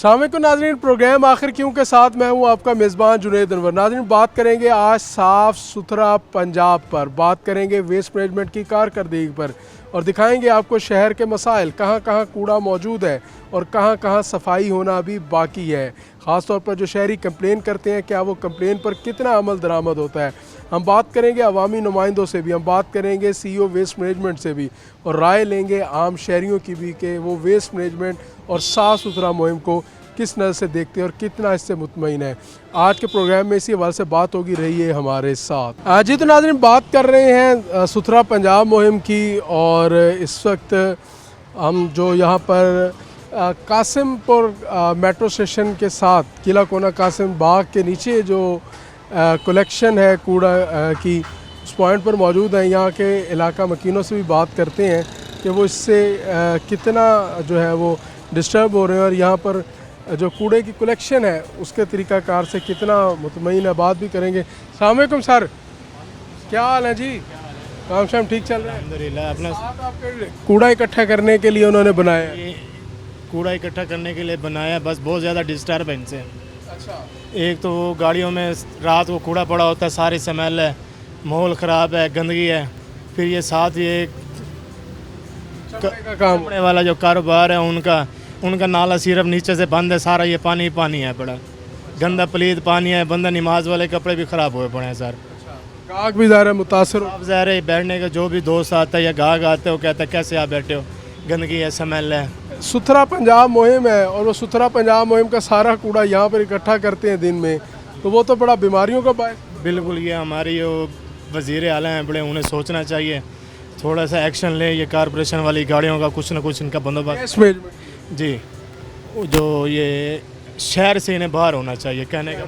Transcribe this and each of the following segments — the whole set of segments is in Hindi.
अस्सलामुअलैकुम नाज़रीन, प्रोग्राम आखिर क्यों के साथ मैं हूं आपका मेज़बान जुनैद अनवर। नाज़रीन, बात करेंगे आज साफ़ सुथरा पंजाब पर, बात करेंगे वेस्ट मैनेजमेंट की कारकर्दगी पर और दिखाएंगे आपको शहर के मसाइल, कहां कहां कूड़ा मौजूद है और कहां कहां सफाई होना अभी बाकी है। ख़ास तौर पर जो शहरी कंप्लेन करते हैं, क्या वो कंप्लेन पर कितना अमल दरामद होता है। हम बात करेंगे अवामी नुमाइंदों से भी, हम बात करेंगे CEO वेस्ट मैनेजमेंट से भी और राय लेंगे आम शहरियों की भी कि वो वेस्ट मैनेजमेंट और साफ़ सुथरा मुहिम को किस नज़र से देखते हैं और कितना इससे मुतमईन है। आज के प्रोग्राम में इसी हवाले से बात होगी, रही है हमारे साथ। जी तो नाज़रीन, बात कर रहे हैं सुथरा पंजाब मुहिम की और इस वक्त हम जो यहाँ पर कासिमपुर मेट्रो स्टेशन के साथ किला कोना कासिम बाग के नीचे जो कलेक्शन है कूड़ा की, उस पॉइंट पर मौजूद हैं। यहाँ के इलाका मकीनों से भी बात करते हैं कि वो इससे कितना जो है वो डिस्टर्ब हो रहे हैं और यहाँ पर जो कूड़े की कलेक्शन है उसके तरीक़ाकार से कितना मुतमईन है। बात भी करेंगे। अस्सलाम वालेकुम सर, क्या हाल है जी? काम शाम ठीक चल रहा है? अल्हम्दुलिल्लाह। अपना आपके कूड़ा इकट्ठा करने के लिए उन्होंने बनाया? ये कूड़ा इकट्ठा करने के लिए बनाया, बस बहुत ज़्यादा डिस्टर्बेंस है। अच्छा, एक तो वो गाड़ियों में रात को कूड़ा पड़ा होता है, सारी स्मेल है, माहौल ख़राब है, गंदगी है। फिर ये साथ ये चमड़े का काम। कपड़े वाला जो कारोबार है उनका नाला सिर्फ नीचे से बंद है, सारा ये पानी ही पानी है, बड़ा गंदा पलीद पानी है। बंदा नमाज वाले कपड़े भी ख़राब हुए पड़े हैं सर। गाहक भी ज़्यादा मुतासर आप ज़ाहिर है बैठने का जो भी दोस्त आता है या गाहक आते हो, कहता है कैसे आप बैठे हो, गंदगी है, स्मेल है। सुथरा पंजाब मुहिम है और वो सुथरा पंजाब मुहिम का सारा कूड़ा यहाँ पर इकट्ठा करते हैं दिन में, तो वो तो बड़ा बीमारियों का बायस। बिल्कुल, ये हमारी जो वज़ीर आला हैं बड़े, उन्हें सोचना चाहिए, थोड़ा सा एक्शन ले। ये कारपोरेशन वाली गाड़ियों का कुछ ना कुछ इनका बंदोबस्त जी, जो ये शहर से इन्हें बाहर होना चाहिए। कहने का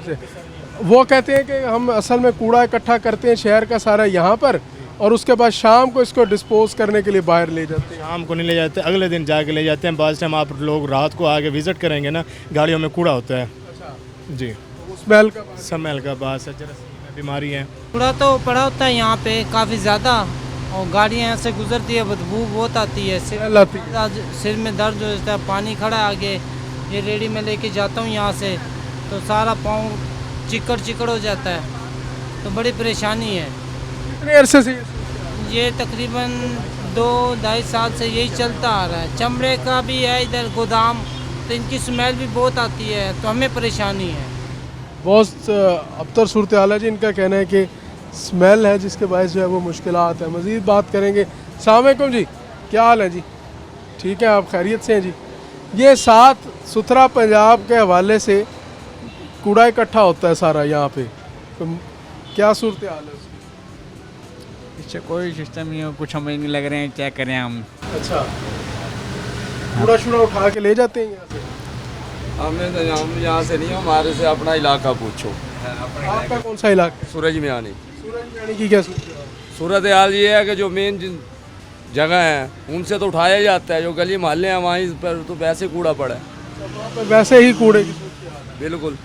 वो कहते हैं कि हम असल में कूड़ा इकट्ठा करते हैं शहर का सारा यहाँ पर और उसके बाद शाम को इसको डिस्पोज करने के लिए बाहर ले जाते हैं। शाम को नहीं ले जाते, अगले दिन जाके ले जाते हैं। बाद टाइम आप लोग रात को आके विज़िट करेंगे ना, गाड़ियों में कूड़ा होता है जी, स्मेल का बात है, जरा बीमारी है। कूड़ा तो पड़ा होता है यहाँ पे काफ़ी ज़्यादा और गाड़ियाँ यहाँ से गुजरती है, बदबू बहुत आती है, सिर में दर्द हो जाता है। पानी खड़ा है आगे, ये रेडी में लेके जाता हूँ यहाँ से तो सारा पाँव चिकड़ हो जाता है, तो बड़ी परेशानी है। कितने अरसे से ये तकरीबन 2-2.5 साल से यही चलता आ रहा है। चमड़े का भी है इधर गोदाम, तो इनकी स्मेल भी बहुत आती है, तो हमें परेशानी है। बहुत अबतर सूरत हाल है जी। इनका कहना है कि स्मेल है जिसके बायस जो है वो मुश्किलात है। मज़ीद बात करेंगे। अस्सलाम वालेकुम जी, क्या हाल है जी? ठीक है, आप खैरियत से हैं जी? ये साथ सुथरा पंजाब के हवाले से कूड़ा इकट्ठा होता है सारा यहाँ पे, तो क्या सूरत हाल है उसकी? इससे कोई सिस्टम नहीं हो, कुछ हमें नहीं लग रहे हैं, क्या करें हम। अच्छा, कूड़ा शूड़ा उठा के ले जाते हैं यहाँ से? हमें तो हम यहाँ से नहीं, हमारे से अपना इलाका पूछो। आपका कौन सा इलाका? सूरज में आने सूरज में आने की क्या सूरत हाल? सूरत हाल ये है कि जो मेन जगह है उनसे तो उठाया जाता है, जो गली मोहल्ले हैं वहीं पर तो वैसे कूड़ा पड़ा है। वहाँ पे वैसे ही कूड़े की सूरत हाल है? बिल्कुल,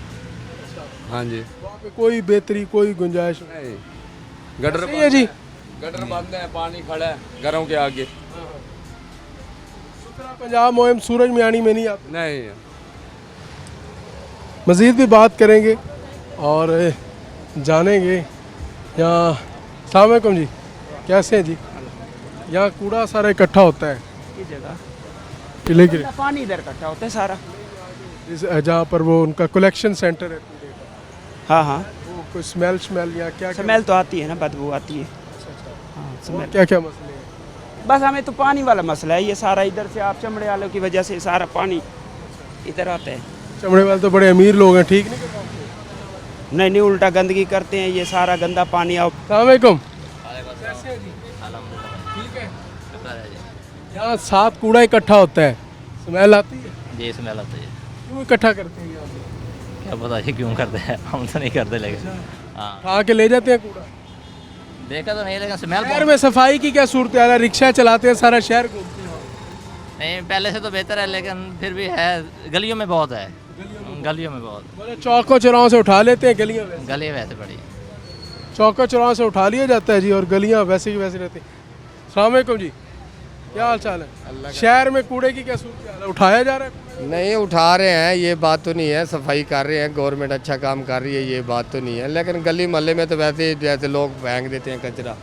हाँ जी। वहाँ पे कोई बेहतरी, कोई गुंजाइश नहीं, गटर नहीं है जी। गटर बंद है, पानी खड़ा है घरों के आगे। सुथरा पंजाब मुहिम सूरज मियानी में नहीं आती। नहीं, मज़ीद भी बात करेंगे और जानेंगे यहाँ। अस्सलाम वालेकुम जी, कैसे हैं जी? यहाँ कूड़ा सारा इकट्ठा होता है ये जगह किले के पानी इधर इकट्ठा होता है सारा। जहाँ पर वो उनका कलेक्शन सेंटर है कूड़े का, हाँ हाँ, वो कोई स्मेल या क्या स्मेल तो आती है ना, बदबू आती है। हाँ, स्मेल। क्या क्या मसले हैं? बस हमें तो पानी वाला मसला है, ये सारा इधर से आप चमड़े वालों की वजह से सारा पानी इधर आता है। चमड़े वाले तो बड़े अमीर लोग हैं, ठीक नहीं करते? नहीं, उल्टा गंदगी करते हैं, ये सारा गंदा पानी आओ। अस्सलाम वालेकुम, ठीक है। यहाँ साथ कूड़ा इकट्ठा होता है, स्मेल आती है जी, स्मेल आती है। क्यों इकट्ठा करते हैं यहाँ पे? क्या पता ये क्यों करते हैं, हम तो नहीं करते, लेकिन हाँ उठा के ले जाते हैं कूड़ा। देखा तो नहीं, लेकिन स्मेल शहर में सफाई की क्या सूरत है? रिक्शा चलाते हैं, सारा शहर घूमते हैं। नहीं, पहले से तो बेहतर है, लेकिन फिर भी है, गलियों में बहुत है, गलियों में बहुत। मतलब चौकों चौराहों से उठा लेते हैं, गलियाँ वैसे? गली वैसे बड़ी चौकों चौराहों से उठा लिया जाता है जी और गलियाँ वैसे की वैसे रहती हैं। अस्सलाम वालेकुम जी, क्या हाल चाल है? शहर में कूड़े की क्या सूरत हाल है? उठाया जा रहा है? नहीं उठा रहे हैं, ये बात तो नहीं है। सफाई कर रहे हैं, गवर्नमेंट अच्छा काम कर रही है, ये बात तो नहीं है। लेकिन गली मोहल्ले में तो वैसे ही जैसे लोग फेंक देते हैं कचरा,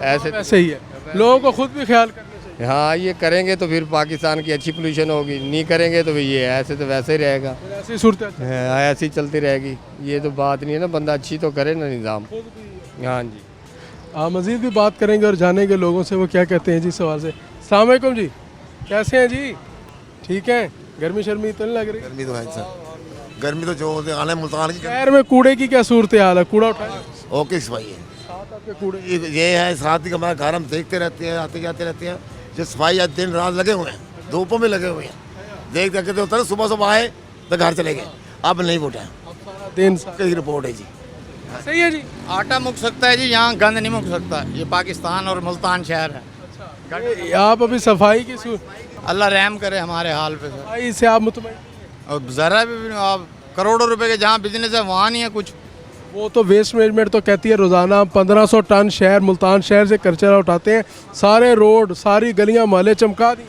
ऐसे वैसे ही है, लोगों को खुद भी ख्याल करना चाहिए। हाँ ये करेंगे तो फिर पाकिस्तान की अच्छी पोल्यूशन होगी, नहीं करेंगे तो ये ऐसे तो वैसे ही रहेगा। फिर ऐसी सूरत हाल हाँ, ऐसे ही चलती रहेगी। ये तो बात नहीं है ना, बंदा अच्छी तो करे ना निज़ाम। हाँ जी, मज़ीद भी बात करेंगे और जानेंगे लोगों से वो क्या कहते हैं जी सवाल से। अस्सलाम वालेकुम जी, कैसे हैं जी? ठीक है, गर्मी शर्मी तो नहीं लग रही? गर्मी तो है सर, गर्मी तो जो होते आने मुल्तान की शहर में कूड़े की क्या सूरत हाल है? कूड़ा उठाया ओके सफाई है। साथ आपके कूड़े ये है साथ ही हमारा घर हम देखते रहते हैं, आते जाते रहते हैं। जो सफाई आज दिन रात लगे हुए हैं, धूपों में लगे हुए हैं, देख देख के होता है सुबह सुबह आए तो घर चले गए, अब नहीं उठा। दिन की रिपोर्ट है जी। सही है जी। आटा मुक सकता है जी, यहाँ गंद नहीं मुक सकता। ये पाकिस्तान और मुल्तान शहर है। आप अभी सफाई की सूरत अल्लाह रहम करे हमारे हाल पे सर। सफाई से आप मुतमईन? और ज़रा भी आप करोड़ों रुपए के जहाँ बिजनेस है वहाँ नहीं है कुछ। वो तो वेस्ट मैनेजमेंट तो कहती है रोज़ाना 1500 टन शहर मुल्तान शहर से कचरा उठाते हैं, सारे रोड सारी गलियां मोहल्ले चमका दी।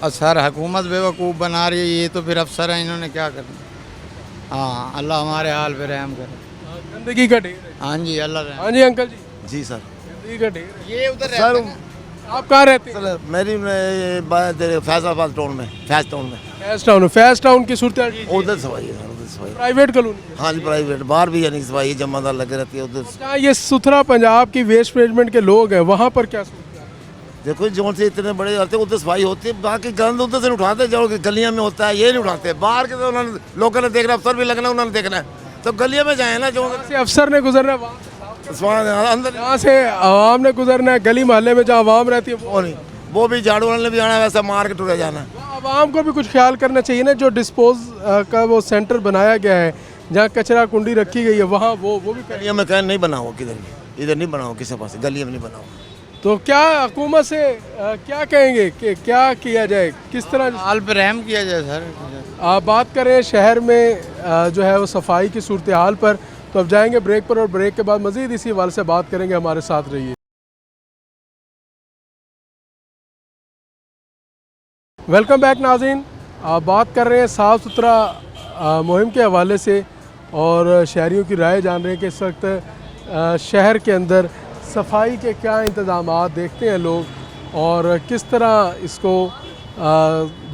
और सर हुकूमत बेवकूफ़ बना रही है, ये तो फिर अफसर हैं, इन्होंने क्या करना। हाँ अल्लाह हमारे हाल पे रहम करे। गंदगी का ढेर है। हाँ जी अल्लाह रहम। हाँ जी अंकल जी, जी सर। गंदगी का ढेर है। ये उधर सर आप कहाँ रहते हैं? सर मेरी फैसलाबाद टाउन में, फैज टाउन में फैज टाउन की सूरत हाल उधर सफाई है सर, उधर सफाई। प्राइवेट कॉलोनी हाँ जी प्राइवेट, बाहर भी यानी कि सफाई जमादार लगे रहती है उधर। जहाँ ये सुथरा पंजाब की वेस्ट मैनेजमेंट के लोग हैं वहाँ पर क्या सूरत हाल है? देखो जोन से इतने बड़े आते हैं उधर सफाई होती है, बाकी गंद उधर से नहीं उठाते, जो गलियां में होता है ये नहीं उठाते। बाहर के तो उन्होंने लोगों ने देखना, अफसर भी लगना उन्होंने देखना है, तो गलियों में जाए ना जो से अफसर ने गुजरना है वहाँ अंदर जहाँ से आवाम ने गुजरना है, गली मोहल्ले में जहाँ आवाम रहती है वो नहीं, वो भी झाड़ू वाले ने भी आना, वैसे मार के टुरे जाना है। आवाम को भी कुछ ख्याल करना चाहिए ना। जो डिस्पोज का वो सेंटर बनाया गया है जहाँ कचरा कुंडी रखी गई है वहाँ वो भी करें। गलियों में कहीं नहीं बना हुआ, किधर भी इधर नहीं बना हुआ, किसी पास गलियों में नहीं बना हुआ। तो क्या हुकूमत से क्या कहेंगे कि क्या किया जाए, किस तरह हाल पे रहम किया जाए सर। आप बात करें शहर में जो है वो सफाई की सूरत हाल पर। तो अब जाएंगे ब्रेक पर और ब्रेक के बाद मज़ीद इसी हवाले से बात करेंगे। हमारे साथ रहिए। वेलकम बैक नाज़रीन, आप बात कर रहे हैं साफ़ सुथरा मुहिम के हवाले से और शहरियों की राय जान रहे हैं कि इस वक्त शहर के अंदर सफाई के क्या इंतज़ामात देखते हैं लोग और किस तरह इसको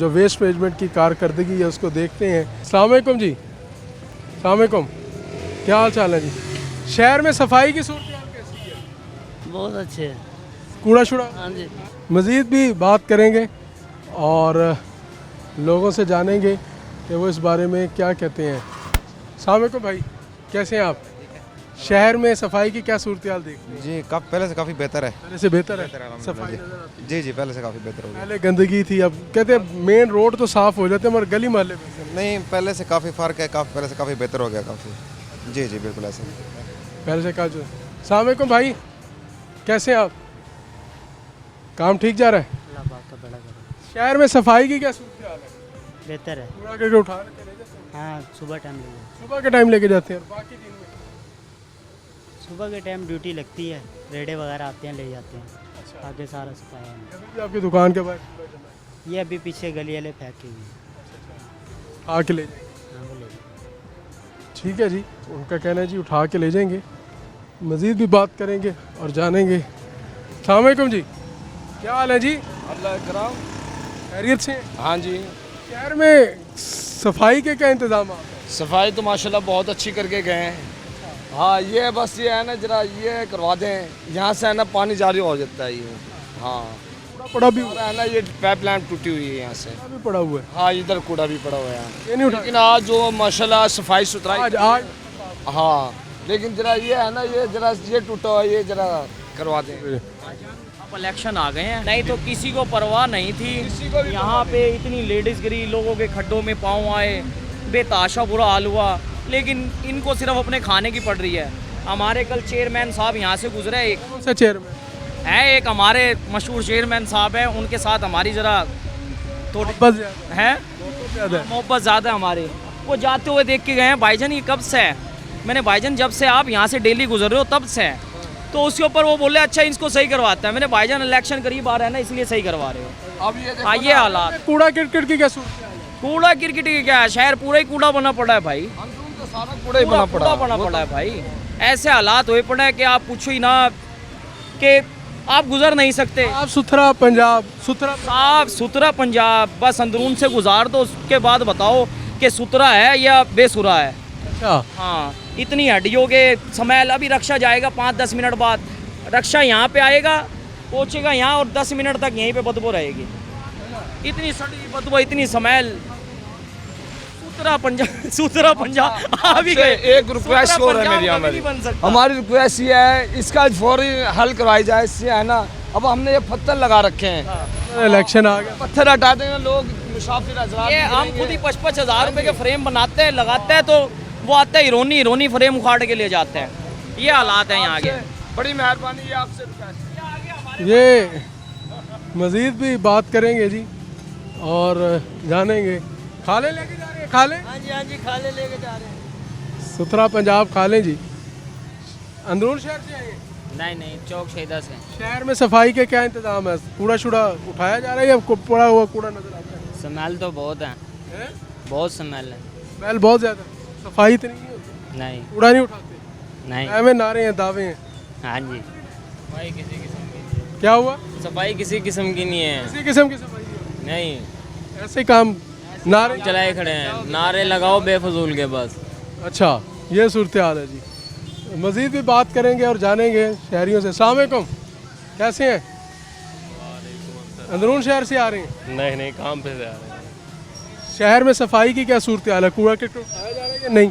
जो वेस्ट मैनेजमेंट की कारकर्दगी है उसको देखते हैं। अस्सलाम वालेकुम जी। अस्सलाम वालेकुम, क्या हाल चाल है जी? शहर में सफाई की सूरत हाल कैसी है? बहुत अच्छे है। कूड़ा शुड़ा? हाँ जी। मज़ीद भी बात करेंगे और लोगों से जानेंगे कि वो इस बारे में क्या कहते हैं। अस्सलाम वालेकुम भाई, कैसे हैं आप? शहर में सफाई की क्या सूरत हाल देखते हैं? जी पहले से काफ़ी बेहतर है। पहले से बेहतर है सफाई नज़र आती है? जी जी पहले से काफ़ी बेहतर हो गया। पहले गंदगी थी, अब कहते हैं मेन रोड तो साफ़ हो जाते हैं मगर गली मोहल्ले में नहीं पहले से काफ़ी फ़र्क है, पहले से काफ़ी बेहतर हो गया काफ़ी। जी जी बिल्कुल ऐसे। पहले से कहा जो। अस्सलाम वालेकुम भाई, कैसे हैं आप? काम ठीक जा रहा है? शहर में सफाई की क्या सूरत हाल है? बेहतर है। कूड़ा करके उठा के ले जाते हैं? हाँ सुबह टाइम ले सुबह के टाइम लेके जाते हैं और बाकी दिन में? सुबह के टाइम ड्यूटी लगती है, रेडे वगैरह आते हैं ले जाते हैं। अच्छा। आगे सारा सफाई है। अभी आपकी दुकान के बाहर कूड़ा जमा है? ये अभी पीछे गली वाले फेंक के गए। आके ले जाएंगे। हाँ वो ले जाए। ठीक है जी, उनका कहना है जी उठा के ले जाएंगे। मज़ीद भी बात करेंगे और जानेंगे। अस्सलाम वालेकुम जी, क्या हाल है जी? अल्लाह कराम। खैरियत से? हाँ जी, शहर में सफाई के क्या इंतजाम है? सफाई तो माशाल्लाह बहुत अच्छी करके गए हैं। हाँ ये बस ये है ना जरा ये करवा दें, यहाँ से है ना पानी जारी हो जाता है ये। हाँ कूड़ा पड़ा भी और है ना ये पाइप लाइन टूटी हुई है यहाँ से। भी पड़ा हुआ है, हाँ इधर कूड़ा भी पड़ा हुआ है। ये नहीं उठा? लेकिन आज जो माशाल्लाह सफाई सुथराई आज हाँ, लेकिन जरा ये है ना ये जरा ये टूटा हुआ ये जरा करवा दें। अब इलेक्शन आ गए हैं, नहीं तो किसी को परवाह नहीं थी। यहाँ पे इतनी लेडीज गिरी, लोगों के खड्डों में पाँव आए, बेताशा बुरा हाल हुआ, लेकिन इनको सिर्फ अपने खाने की पड़ रही है। हमारे कल चेयरमैन साहब यहाँ से गुजरे, एक कौन सा चेयरमैन है, एक हमारे मशहूर चेयरमैन साहब हैं, उनके साथ हमारी ज़रा थोड़ी बस है ज़्यादा? मोहब्बत ज़्यादा है हमारे। वो जाते हुए देख के गए हैं, भाईजान ये कब से है? मैंने भाईजान जब से आप यहाँ से डेली गुजर रहे हो तब से है। तो उसके ऊपर वो बोले अच्छा इसको सही करवाते हैं। मैंने भाईजान इलेक्शन करीब आ रहा है ना, इसलिए सही करवा रहे हो। अब ये हाँ ये हालात, कूड़ा क्रिकेट की क्या सूरत है? कूड़ा क्रिकेट की क्या है, शहर पूरा ही कूड़ा बना पड़ा है भाई, कूड़ा ही बना पड़ा बना पड़ा है भाई। ऐसे हालात हुए पड़े हैं कि आप पूछो ही ना, कि आप गुजर नहीं सकते। साफ सुथरा पंजाब, सुथरा साफ सुथरा पंजाब, बस अंदरून से गुजार दो, उसके बाद बताओ कि सुथरा है या बेसुरा है। अच्छा, हाँ, इतनी हड्डियों के स्मेल। अभी रक्षा जाएगा 5-10 मिनट बाद, रक्षा यहाँ पे आएगा, पहुँचेगा यहाँ और 10 मिनट तक यहीं पे बदबू रहेगी। इतनी सड़ी बदबू, इतनी स्मेल। सुथरा पंजाब, सुथरा पंजाब आ भी गए। एक रिक्वेस्ट हो रहा है मेरी हमारी रिक्वेस्ट ये है, इसका फौरी हल करवाई जाए। इससे है ना, अब हमने ये पत्थर लगा रखे हैं, इलेक्शन आ गया, पत्थर हटा देंगे, लोग मुसाफिर हजरात ये हम खुद ही 55 हज़ार रुपये के फ्रेम बनाते हैं, लगाते हैं, तो वो आते हैं हिरोनी फ्रेम उखाड़ के ले जाते हैं। ये हालात हैं यहाँ के। बड़ी मेहरबानी, ये आपसे रिक्वेस्ट। ये मज़ीद भी बात करेंगे जी और जानेंगे। खाले लेके जा रहे हैं, खाले? हाँ जी खाले लेके जा रहे हैं। सुथरा पंजाब खाले जी। अंदरून शहर से आए? नहीं, चौक शहीदा से। शहर में सफाई के क्या इंतजाम है? कूड़ा शुड़ा उठाया जा रहा है या पड़ा हुआ कूड़ा नजर आता है? स्मेल तो बहुत है, बहुत स्मेल है। स्मेल बहुत ज़्यादा, सफाई तो नहीं होती? नहीं, कूड़ा नहीं उठाते? नहीं। ऐਵੇਂ नारे हैं, दावे हैं। हाँ जी, सफाई किसी किस्म की, क्या हुआ? सफाई किसी किस्म की नहीं है। किसी किस्म की सफाई नहीं, ऐसे ही काम नारे चलाए खड़े हैं, नारे लगाओ बेफजूल के बस। अच्छा, ये सूरत हाल है जी। मज़ीद भी बात करेंगे और जानेंगे शहरियों से। अस्सलाम वालेकुम, कैसे हैं? अंदरून शहर से आ रहे हैं? नहीं, काम पे से आ रहे हैं। शहर में सफाई की क्या सूरत हाल है? कूड़ा के उठाया जा रहा है या नहीं?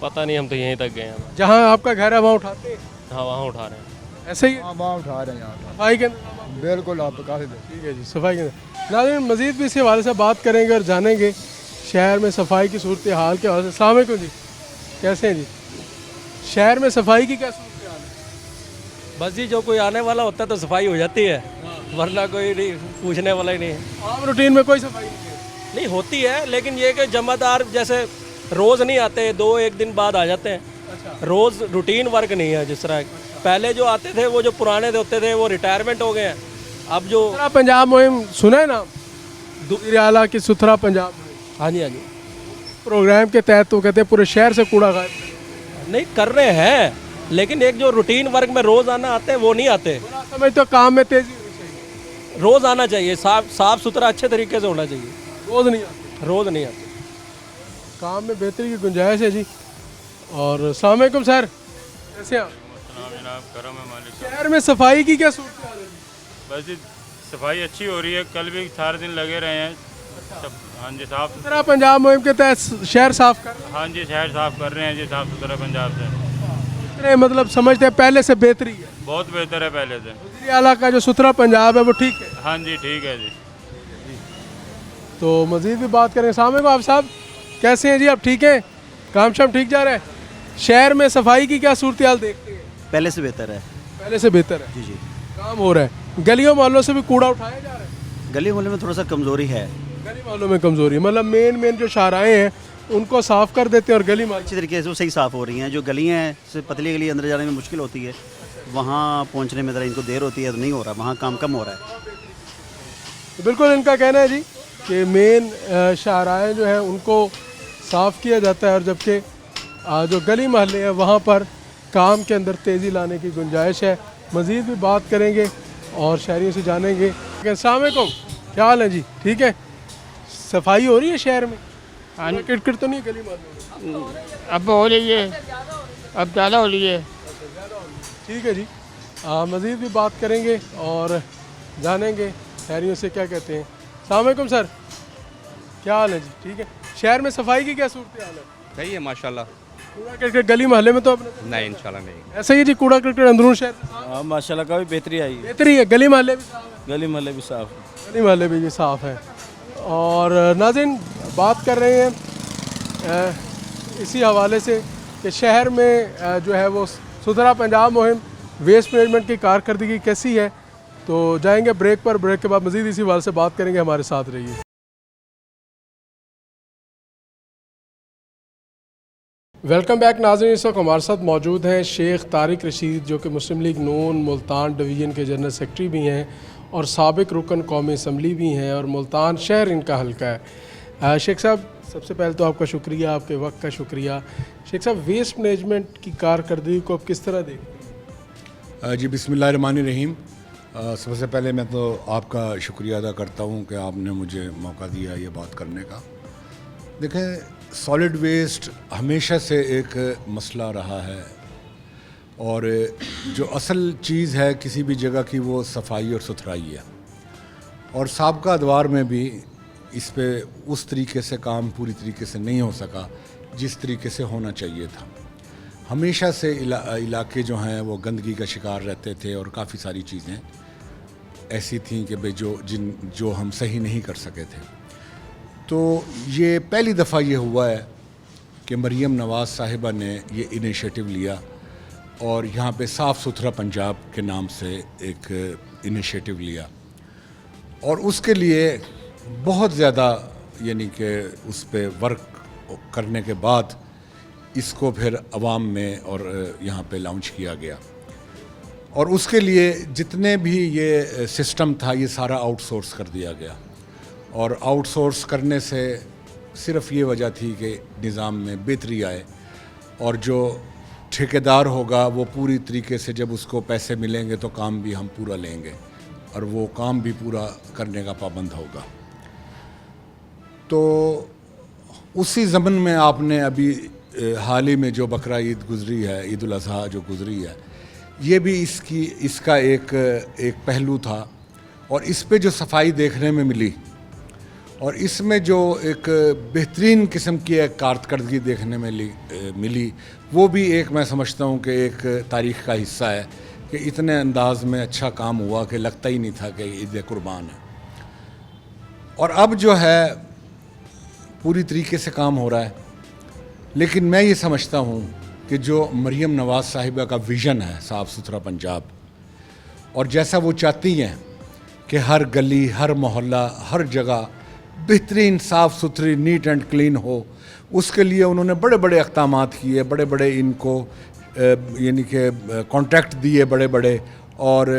पता नहीं, हम तो यहीं तक गए हैं। जहाँ आपका घर है वहाँ उठाते हैं? हाँ, वहाँ उठा रहे हैं। ऐसे ही वहाँ उठा रहे हैं यहाँ सफाई के बिल्कुल, आप काफ़ी ठीक है जी, सफाई के नाज़रीन मज़ीद भी इस हवाले से बात करेंगे और जानेंगे शहर में सफाई की सूरत हाल के हवाले से। अस्सलाम वालेकुम जी, कैसे हैं जी? शहर में सफाई की क्या सूरत हाल है? बस जी, जो कोई आने वाला होता है तो सफाई हो जाती है, वरना कोई नहीं, पूछने वाला ही नहीं है। आम रूटीन में कोई सफाई नहीं होती है, लेकिन ये कि जमादार जैसे रोज़ नहीं आते, एक दिन बाद आ जाते हैं। रोज़ रूटीन वर्क नहीं है। जिस तरह पहले जो आते थे, वो जो पुराने होते थे, वो रिटायरमेंट हो गए हैं। अब जो सुथरा पंजाब मुहिम सुना है नाम? वज़ीर आला की सुथरा पंजाब मुहिम। हाँ जी प्रोग्राम के तहत तो कहते हैं पूरे शहर से कूड़ा गायब नहीं कर रहे हैं, लेकिन एक जो रूटीन वर्क में रोज़ आना आते हैं वो नहीं आते। समझ तो काम में तेजी होनी चाहिए, रोज़ आना चाहिए, साफ सुथरा अच्छे तरीके से होना चाहिए। रोज़ नहीं आते, रोज़ नहीं आते। काम में बेहतरी की गुंजाइश है जी। और अस्सलाम वालेकुम सर, कैसे हैं आप? शहर में सफाई की क्या सूरत हाल है? बस जी, सफाई अच्छी हो रही है, कल भी सारे दिन लगे रहे हैं। हाँ जी, साफ सुथरा पंजाब मुहिम के तहत शहर साफ कर रहे हैं? हाँ जी, शहर साफ कर रहे हैं जी, साफ सुथरा पंजाब से। कितने मतलब समझते हैं पहले से बेहतरी है? बहुत बेहतर है पहले से। वज़ीर आला का जो सुथरा पंजाब है वो ठीक है? हाँ जी, ठीक है जी। तो मज़ीद भी बात करेंगे। अस्सलाम वालेकुम आप साहब, कैसे हैं जी? आप ठीक हैं? काम शाम ठीक जा रहा है? शहर में सफाई की क्या सूरत हाल देखते हैं? पहले से बेहतर है। पहले से बेहतर है जी। काम हो रहा है। गलियों मोहल्लों से भी कूड़ा उठाया जा रहा है? गली मोहल्ले में थोड़ा सा कमज़ोरी है। गली मोहल्लों में कमज़ोरी है, मतलब मेन जो शाहराएँ हैं उनको साफ़ कर देते हैं और गली अच्छी तरीके से वो सही साफ़ हो रही हैं। जो गलियाँ हैं से पतली गली अंदर जाने में मुश्किल होती है, वहाँ पहुँचने में ज़रा इनको देर होती है, तो नहीं हो रहा, वहाँ काम कम हो रहा है। तो बिल्कुल इनका कहना है जी कि मेन शाहराएँ जो हैं उनको साफ़ किया जाता है, और जबकि जो गली महल्ले हैं वहाँ पर काम के अंदर तेज़ी लाने की गुंजाइश है। मज़ीद भी बात करेंगे और शहरियों से जानेंगे। अस्सलाम वालेकुम, क्या हाल है जी? ठीक है, सफाई हो रही है शहर में? हाँ, किट तो नहीं गली महल्लों में? अब हो रही है, अब ज़्यादा हो रही है। ठीक है जी, मज़ीद भी बात करेंगे और जानेंगे शहरियों से क्या कहते हैं। अस्सलाम वालेकुम सर, क्या हाल है जी? ठीक है, शहर में सफाई की क्या सूरत हाल है? सही है माशाल्लाह। कूड़ा क्रिकेट गली महल्ले में तो अब नहीं, इंशाल्लाह नहीं। ऐसा ही जी, कूड़ा क्रिकेट अंदरून शहर हाँ माशाल्लाह काफ़ी बेहतरी आई है। बेहतरी है, गली महल्ले भी साफ है? गली महल्ले भी साफ है, गली महल्ले भी साफ़ है। और नाज़रीन बात कर रहे हैं इसी हवाले से कि शहर में जो है वो सुथरा पंजाब मुहिम वेस्ट मैनेजमेंट की कारकर्दगी कैसी है। तो जाएंगे ब्रेक पर, ब्रेक के बाद मज़ीद इसी हवाले से बात करेंगे। हमारे साथ रहिए। वेलकम बैक नाज़रीन। इस वक्त हमारे साथ मौजूद हैं शेख तारिक रशीद, जो कि मुस्लिम लीग नून मुल्तान डिवीज़न के जनरल सेक्रेटरी भी हैं और साबिक रुकन कौमी असम्बली भी हैं, और मुल्तान शहर इनका हल्का है। शेख साहब, सबसे पहले तो आपका शुक्रिया, आपके वक्त का शुक्रिया। शेख साहब, वेस्ट मैनेजमेंट की कारकर्दगी को आप किस तरह देखते हैं? जी, बिस्मिल्लाहिर्रहमानिर्रहीम। सबसे पहले मैं तो आपका शुक्रिया अदा करता हूँ कि आपने मुझे मौका दिया ये बात करने का। देखें, सॉलिड वेस्ट हमेशा से एक मसला रहा है, और जो असल चीज़ है किसी भी जगह की वो सफाई और सुथराई है, और साबका अदवार में भी इस पे उस तरीके से काम पूरी तरीके से नहीं हो सका जिस तरीके से होना चाहिए था। हमेशा से इलाके जो हैं वो गंदगी का शिकार रहते थे, और काफ़ी सारी चीज़ें ऐसी थीं कि भाई जो हम सही नहीं कर सके थे। तो ये पहली दफ़ा ये हुआ है कि मरियम नवाज़ साहिबा ने ये इनिशिएटिव लिया, और यहाँ पे साफ़ सुथरा पंजाब के नाम से एक इनिशिएटिव लिया, और उसके लिए बहुत ज़्यादा यानी कि उस पे वर्क करने के बाद इसको फिर अवाम में और यहाँ पे लॉन्च किया गया। और उसके लिए जितने भी ये सिस्टम था ये सारा आउटसोर्स कर दिया गया, और आउटसोर्स करने से सिर्फ ये वजह थी कि निज़ाम में बेहतरी आए, और जो ठेकेदार होगा वो पूरी तरीके से जब उसको पैसे मिलेंगे तो काम भी हम पूरा लेंगे, और वो काम भी पूरा करने का पाबंद होगा। तो उसी ज़मन में आपने अभी हाल ही में जो बकरा ईद गुज़री है, ईद उल अज़हा जो गुज़री है, ये भी इसका एक पहलू था, और इस पे जो सफाई देखने में मिली और इसमें जो एक बेहतरीन किस्म की एक कारकर्दगी देखने में मिली, वो भी एक मैं समझता हूँ कि एक तारीख़ का हिस्सा है कि इतने अंदाज में अच्छा काम हुआ कि लगता ही नहीं था कि ईद कुर्बान है। और अब जो है पूरी तरीके से काम हो रहा है, लेकिन मैं ये समझता हूँ कि जो मरियम नवाज़ साहिबा का विज़न है साफ़ सुथरा पंजाब, और जैसा वो चाहती हैं कि हर गली, हर मोहल्ला, हर जगह बेहतरीन साफ़ सुथरी नीट एंड क्लीन हो, उसके लिए उन्होंने बड़े बड़े इक़दामात किए, बड़े बड़े इनको यानी कि कॉन्ट्रैक्ट दिए बड़े बड़े। और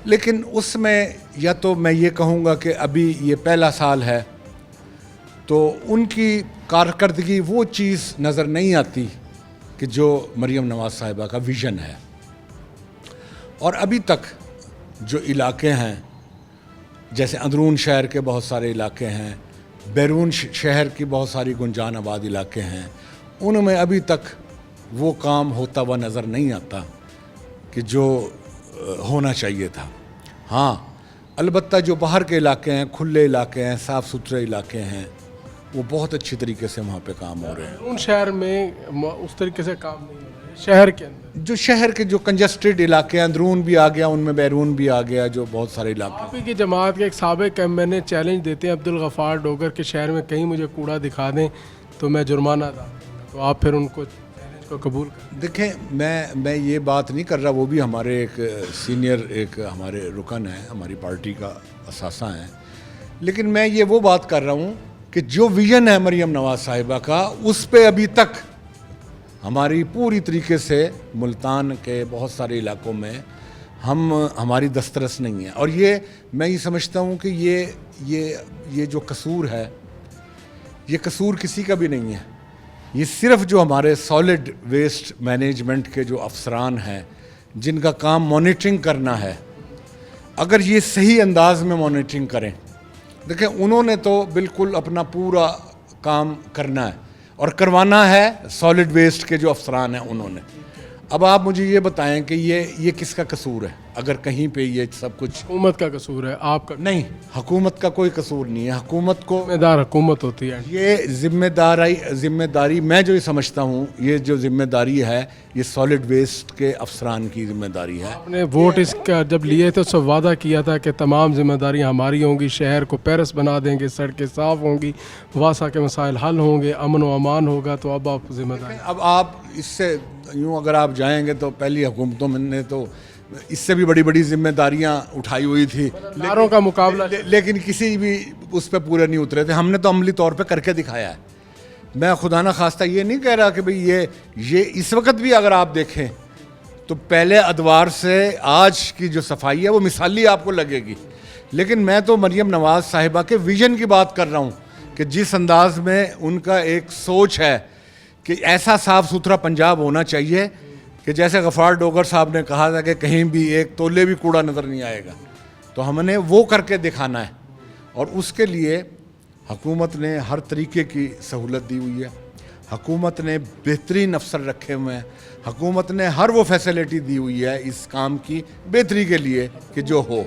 लेकिन उसमें या तो मैं ये कहूँगा कि अभी ये पहला साल है, तो उनकी कारकर्दगी वो चीज़ नज़र नहीं आती कि जो मरियम नवाज़ साहिबा का विज़न है। और अभी तक जो इलाके हैं, जैसे अंदरून शहर के बहुत सारे इलाके हैं, बैरून शहर की बहुत सारी गुंजान आबाद इलाके हैं, उनमें अभी तक वो काम होता हुआ नज़र नहीं आता कि जो होना चाहिए था। हाँ, अलबत्ता जो बाहर के इलाके हैं, खुले इलाके हैं, साफ़ सुथरे इलाके हैं, वो बहुत अच्छी तरीके से वहाँ पे काम हो रहे हैं। उन शहर में उस तरीके से काम नहीं हो रहा है। शहर के अंदर जो शहर के जो कंजस्टेड इलाके हैं, अंदरून भी आ गया, उनमें बैरून भी आ गया, जो बहुत सारे इलाके। आप ही की जमात के एक साबिक एमएनए चैलेंज देते हैं अब्दुल गफ़ार डोगर के शहर में कहीं मुझे कूड़ा दिखा दें तो मैं जुर्माना अदा करूँगा, तो आप फिर उनको चैलेंज को कबूल करें? देखें, मैं ये बात नहीं कर रहा, वो भी हमारे एक सीनियर एक हमारे रुकन है, हमारी पार्टी का असासा हैं, लेकिन मैं ये वो बात कर रहा हूँ कि जो विज़न है मरियम नवाज़ साहिबा का, उस पे अभी तक हमारी पूरी तरीके से मुल्तान के बहुत सारे इलाकों में हमारी दस्तरस नहीं है। और ये मैं ये समझता हूँ कि ये जो कसूर है, ये कसूर किसी का भी नहीं है, ये सिर्फ जो हमारे सॉलिड वेस्ट मैनेजमेंट के जो अफसरान हैं जिनका काम मॉनिटरिंग करना है, अगर ये सही अंदाज में मॉनिटरिंग करें। देखें, उन्होंने तो बिल्कुल अपना पूरा काम करना है और करवाना है सॉलिड वेस्ट के जो अफसरान हैं उन्होंने। अब आप मुझे ये बताएं कि ये किसका कसूर है अगर कहीं पे ये सब कुछ हुकूमत का कसूर है? आपका नहीं, हुकूमत का कोई कसूर नहीं है। हुकूमत को जिम्मेदार हुकूमत होती है। ये जिम्मेदारी मैं जो ये समझता हूँ, ये जो जिम्मेदारी है ये सॉलिड वेस्ट के अफसरान की जिम्मेदारी है। आपने वोट इसका जब लिए थे तो वादा किया था कि तमाम जिम्मेदारियाँ हमारी होंगी, शहर को पेरिस बना देंगे, सड़कें साफ़ होंगी, वासा के मसाइल हल होंगे, अमन व अमान होगा। तो अब आप जिम्मेदारी, अब आप इससे यूँ अगर आप जाएंगे तो पहली हुकूमतों ने तो इससे भी बड़ी बड़ी जिम्मेदारियां उठाई हुई थी, नारों का मुकाबला, लेकिन किसी भी उस पर पूरे नहीं उतरे थे। हमने तो अमली तौर पे करके दिखाया है मैं खुदा न खास्ता ये नहीं कह रहा कि भाई ये इस वक्त भी अगर आप देखें तो पहले अदवार से आज की जो सफाई है वो मिसाली आपको लगेगी, लेकिन मैं तो मरियम नवाज़ साहिबा के विजन की बात कर रहा हूँ कि जिस अंदाज में उनका एक सोच है कि ऐसा साफ़ सुथरा पंजाब होना चाहिए कि जैसे गफ़ार डोगर साहब ने कहा था कि कहीं भी एक तोले भी कूड़ा नज़र नहीं आएगा, तो हमने वो करके दिखाना है। और उसके लिए हुकूमत ने हर तरीके की सहूलत दी हुई है, हुकूमत ने बेहतरीन अफसर रखे हुए हैं, हुकूमत ने हर वो फैसिलिटी दी हुई है इस काम की बेहतरी के लिए कि जो हो।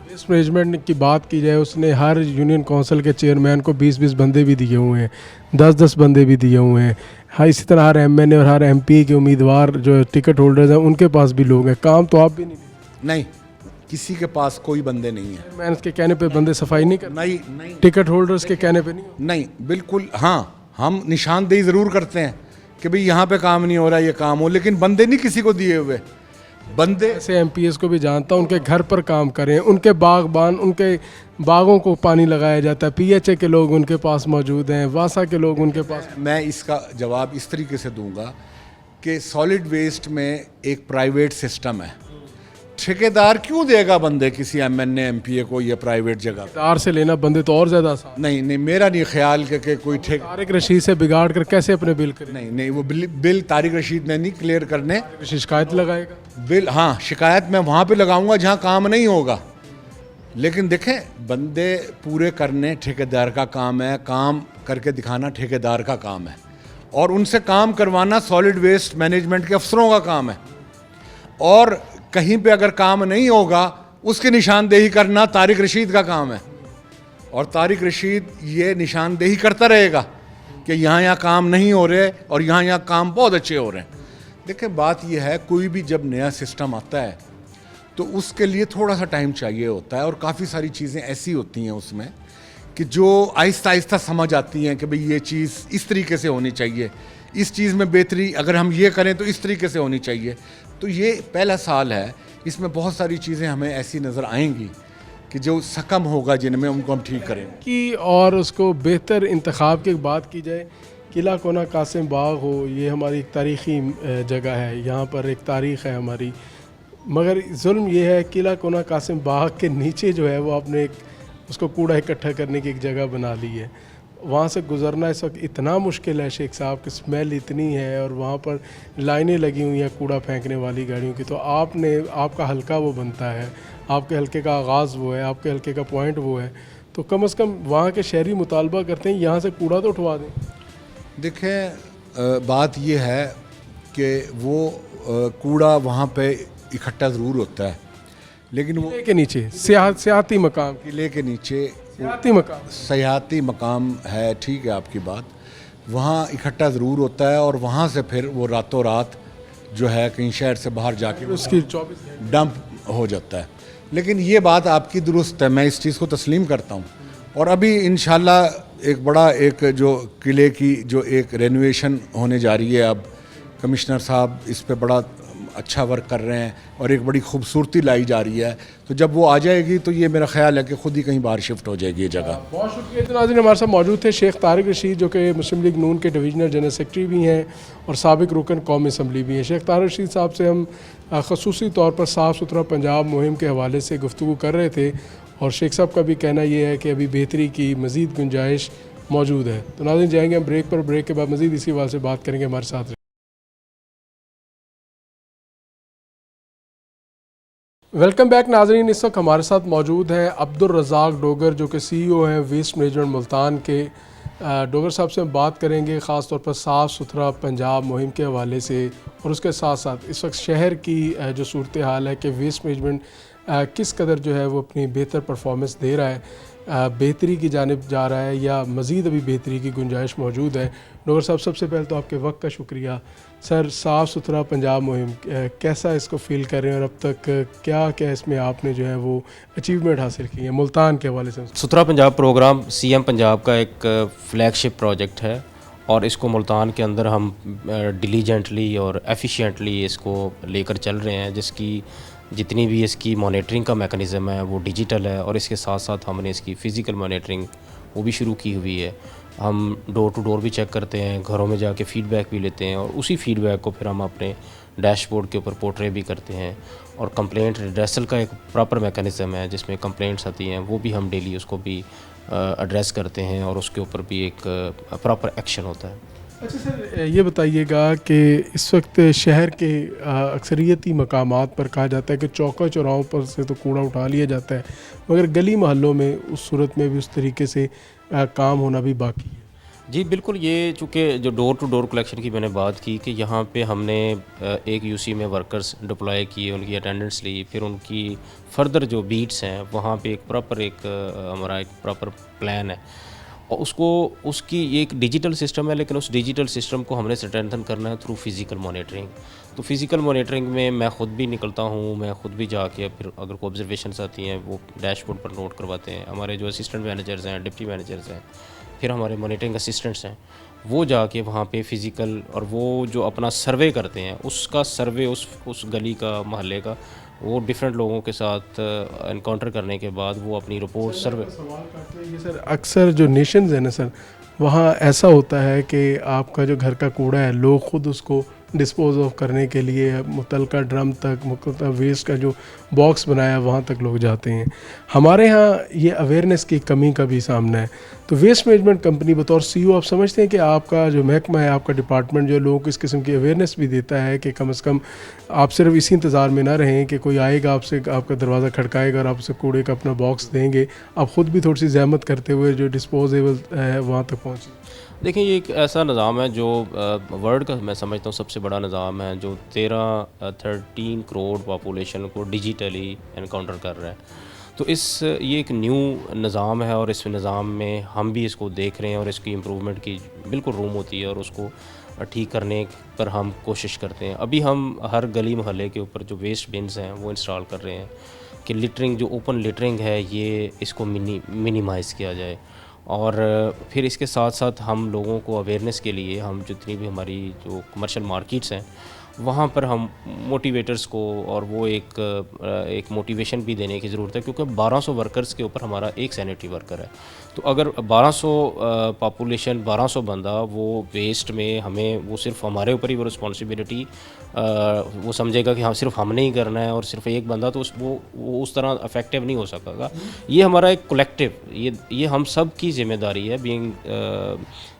वेस्ट मैनेजमेंट की बात की जाए, उसने हर यूनियन काउंसिल के चेयरमैन को 20-20 बंदे भी दिए हुए हैं, 10-10 बंदे भी दिए हुए हैं। हाँ, इसी तरह हर एमएनए और हर एमपी के उम्मीदवार जो टिकट होल्डर्स हैं उनके पास भी लोग हैं। काम तो आप भी नहीं, किसी के पास कोई बंदे नहीं है। मैं के कहने पे बंदे सफाई नहीं करते, नहीं टिकट होल्डर्स के कहने पे नहीं, बिल्कुल। हाँ, हम निशानदेही ज़रूर करते हैं कि भाई यहाँ पे काम नहीं हो रहा, ये काम हो, लेकिन बंदे नहीं किसी को दिए हुए। बंदे ऐसे एमपीएस को भी जानता हूँ, उनके घर पर काम करें, उनके बागबान, उनके बागों को पानी लगाया जाता है, पीएचए के लोग उनके पास मौजूद हैं, वासा के लोग उनके पास। मैं इसका जवाब इस तरीके से दूंगा कि सॉलिड वेस्ट में एक प्राइवेट सिस्टम है। ठेकेदार क्यों देगा बंदे किसी एमएनए एमपीए को ये प्राइवेट जगह? ठेकेदार से लेना बंदे तो और ज़्यादा आसान। नहीं, मेरा नहीं ख्याल कि कोई तारिक रशीद से बिगाड़ कर कैसे अपने बिल करे? नहीं, वो बिल तारिक रशीद ने नहीं क्लियर करने, शिकायत लगाएगा बिल। हाँ, शिकायत मैं वहाँ पे लगाऊंगा जहाँ काम नहीं होगा, लेकिन देखें बंदे पूरे करने ठेकेदार का काम है, काम करके दिखाना ठेकेदार का काम है, और उनसे काम करवाना सॉलिड वेस्ट मैनेजमेंट के अफसरों का काम है। और कहीं पे अगर काम नहीं होगा उसकी निशानदेही करना तारिक रशीद का काम है, और तारिक रशीद ये निशानदेही करता रहेगा कि यहाँ काम नहीं हो रहे और यहाँ काम बहुत अच्छे हो रहे हैं। देखें, बात यह है, कोई भी जब नया सिस्टम आता है तो उसके लिए थोड़ा सा टाइम चाहिए होता है, और काफ़ी सारी चीज़ें ऐसी होती हैं उसमें कि जो आहिस्ता आहिस्ता समझ आती हैं कि भाई ये चीज़ इस तरीके से होनी चाहिए, इस चीज़ में बेहतरी अगर हम ये करें तो इस तरीके से होनी चाहिए। तो ये पहला साल है, इसमें बहुत सारी चीज़ें हमें ऐसी नज़र आएंगी कि जो सकम होगा जिनमें उनको हम ठीक करें कि, और उसको बेहतर इंतखाब की बात की जाए, किला कोना कासिम बाग हो, ये हमारी एक तारीख़ी जगह है, यहाँ पर एक तारीख़ है हमारी, मगर जुल्म ये है किला कोना कासिम बाग के नीचे जो है वो आपने उसको कूड़ा इकट्ठा करने की एक जगह बना ली है। वहाँ से गुज़रना इस वक्त इतना मुश्किल है शेख साहब की, स्मेल इतनी है, और वहाँ पर लाइनें लगी हुई हैं कूड़ा फेंकने वाली गाड़ियों की। तो आपका हल्का वो बनता है, आपके हल्के का आगाज़ वो है, आपके हल्के का पॉइंट वो है, तो कम से कम वहाँ के शहरी मुतालबा करते हैं यहाँ से कूड़ा तो उठवा दें। देखें, बात ये है कि वो कूड़ा वहाँ पे इकट्ठा ज़रूर होता है, लेकिन वो किले के नीचे सियाती मकाम, किले के नीचे सयाती मकाम है, ठीक है आपकी बात, वहाँ इकट्ठा ज़रूर होता है, और वहाँ से फिर वो रातों रात जो है कहीं शहर से बाहर जाके उसकी डंप हो जाता है। लेकिन ये बात आपकी दुरुस्त है, मैं इस चीज़ को तस्लीम करता हूँ, और अभी इंशाल्लाह एक बड़ा एक जो किले की जो एक रेनोवेशन होने जा रही है, अब कमिश्नर साहब इस पे बड़ा अच्छा वर्क कर रहे हैं और एक बड़ी खूबसूरती लाई जा रही है, तो जब वो आ जाएगी तो ये मेरा ख्याल है कि खुद ही कहीं बाहर शिफ्ट हो जाएगी ये जगह। बहुत शुक्रिया। तो नाज़रीन, हमारे साथ मौजूद थे शेख तारिक रशीद जो कि मुस्लिम लीग नून के डिवीज़नल जनरल सेक्रेटरी भी हैं और साबिक रुकन कौमी असम्बली भी हैं। शेख तारिक रशीद साहब से हम ख़ुसूसी तौर पर साफ़ सुथरा पंजाब मुहिम के हवाले से गुफ्तगू कर रहे थे, और शेख साहब का भी कहना ये है कि अभी बेहतरी की मज़ीद गुंजाइश मौजूद है। तो नाज़रीन, जाएंगे हम ब्रेक पर, ब्रेक के बाद मज़ीद इसी हवाले से बात करेंगे। हमारे साथ वेलकम बैक नाजरीन। इस वक्त हमारे साथ मौजूद हैं अब्दुल रज़ाक डोगर जो कि CEO हैं वेस्ट मैनेजमेंट मुल्तान के। डोगर साहब से हम बात करेंगे ख़ास तौर पर साफ़ सुथरा पंजाब मुहिम के हवाले से, और उसके साथ साथ इस वक्त शहर की जो सूरत हाल है कि वेस्ट मैनेजमेंट किस कदर जो है वो अपनी बेहतर परफॉर्मेंस दे रहा है, बेहतरी की जानिब जा रहा है या मज़ीद अभी बेहतरी की गुंजाइश मौजूद है। डोगर साहब, सबसे पहले तो आपके वक्त का शुक्रिया। सर, साफ़ सुथरा पंजाब मुहिम कैसा इसको फ़ील कर रहे हैं, और अब तक क्या इसमें आपने जो है वो अचीवमेंट हासिल की है मुल्तान के हवाले से? सुथरा पंजाब प्रोग्राम CM पंजाब का एक फ्लैगशिप प्रोजेक्ट है, और इसको मुल्तान के अंदर हम डिलीजेंटली और एफिशिएंटली इसको लेकर चल रहे हैं, जिसकी जितनी भी इसकी मॉनिटरिंग का मेकनिज़म है वो डिजिटल है, और इसके साथ साथ हमने इसकी फ़िज़िकल मॉनिटरिंग वो भी शुरू की हुई है। हम डोर टू डोर भी चेक करते हैं, घरों में जाके फ़ीडबैक भी लेते हैं और उसी फ़ीडबैक को फिर हम अपने डैशबोर्ड के ऊपर पोर्ट्रे भी करते हैं। और कंप्लेंट रिड्रेसल का एक प्रॉपर मैकेनिज़्म है जिसमें कंप्लेंट्स आती हैं, वो भी हम डेली उसको भी एड्रेस करते हैं और उसके ऊपर भी एक प्रॉपर एक्शन होता है। अच्छा सर, ये बताइएगा कि इस वक्त शहर के अक्सरियती मकामात पर कहा जाता है कि चौका चौराहों पर से तो कूड़ा उठा लिया जाता है, मगर गली मोहल्लों में उस सूरत में भी उस तरीके से काम होना भी बाकी है। जी बिल्कुल, ये चूँकि जो डोर टू डोर कलेक्शन की मैंने बात की कि यहाँ पे हमने एक यूसी में वर्कर्स डिप्लॉय किए, उनकी अटेंडेंस ली, फिर उनकी फर्दर जो बीट्स हैं वहाँ पे हमारा एक प्रॉपर प्लान है और उसकी एक डिजिटल सिस्टम है, लेकिन उस डिजिटल सिस्टम को हमने स्ट्रेंथन करना है थ्रू फिज़िकल मॉनिटरिंग। तो फिज़िकल मॉनिटरिंग में मैं ख़ुद भी निकलता हूँ, मैं ख़ुद भी जाके फिर अगर कोई ऑब्जर्वेशंस आती हैं वो डैशबोर्ड पर नोट करवाते हैं। हमारे जो असिस्टेंट मैनेजर्स हैं, डिप्टी मैनेजर्स हैं, फिर हमारे मॉनिटरिंग असिस्टेंट्स हैं, वो जाके वहाँ पे फ़िज़िकल और वो जो अपना सर्वे करते हैं, उसका सर्वे उस गली का, मोहल्ले का, वो डिफरेंट लोगों के साथ इनकाउंटर करने के बाद वो अपनी रिपोर्ट सर्वे। सवाल काटते हैं कि सर अक्सर जो नेशंस हैं ना सर, वहाँ ऐसा होता है कि आपका जो घर का कूड़ा है लोग ख़ुद उसको डिस्पोज ऑफ करने के लिए मुतलका ड्रम तक, मुतलका वेस्ट का जो बॉक्स बनाया वहाँ तक लोग जाते हैं। हमारे यहाँ ये अवेयरनेस की कमी का भी सामना है। तो वेस्ट मैनेजमेंट कंपनी बतौर सीईओ आप समझते हैं कि आपका जो महकमा है, आपका डिपार्टमेंट जो लोगों को इस किस्म की अवेयरनेस भी देता है कि कम से कम आप सिर्फ इसी इंतज़ार में ना रहें कि कोई आएगा आपसे, आपका दरवाज़ा खड़काएगा और आप उसे कूड़े का अपना बॉक्स देंगे, आप ख़ुद भी थोड़ी सी ज़हमत करते हुए जो डिस्पोजेबल है वहाँ तक पहुँचे। देखिए, ये एक ऐसा निज़ाम है जो वर्ल्ड का मैं समझता हूँ सबसे बड़ा निज़ाम है, जो 13 करोड़ पॉपुलेशन को डिजिटली एनकाउंटर कर रहा है। तो ये एक न्यू निज़ाम है और इस निज़ाम में हम भी इसको देख रहे हैं और इसकी इम्प्रूवमेंट की बिल्कुल रूम होती है और उसको ठीक करने पर हम कोशिश करते हैं। अभी हम हर गली मोहल्ले के ऊपर जो वेस्ट बिन्स हैं वो इंस्टॉल कर रहे हैं कि लिटरिंग, जो ओपन लिटरिंग है, ये इसको मिनिमाइज़ किया जाए। और फिर इसके साथ साथ हम लोगों को अवेयरनेस के लिए हम जितनी भी हमारी जो कमर्शियल मार्केट्स हैं वहाँ पर हम मोटिवेटर्स को और वो एक मोटिवेशन भी देने की ज़रूरत है, क्योंकि 1200 वर्कर्स के ऊपर हमारा एक सैनिटरी वर्कर है। तो अगर 1200 पॉपुलेशन, 1200 बंदा वो वेस्ट में, हमें वो सिर्फ हमारे ऊपर ही वो रिस्पॉन्सिबिलिटी वो समझेगा कि हाँ सिर्फ हमने ही करना है और सिर्फ एक बंदा, तो वो उस तरह इफेक्टिव नहीं हो सकेगा। ये हमारा एक कलेक्टिव, ये हम सब की जिम्मेदारी है। बीइंग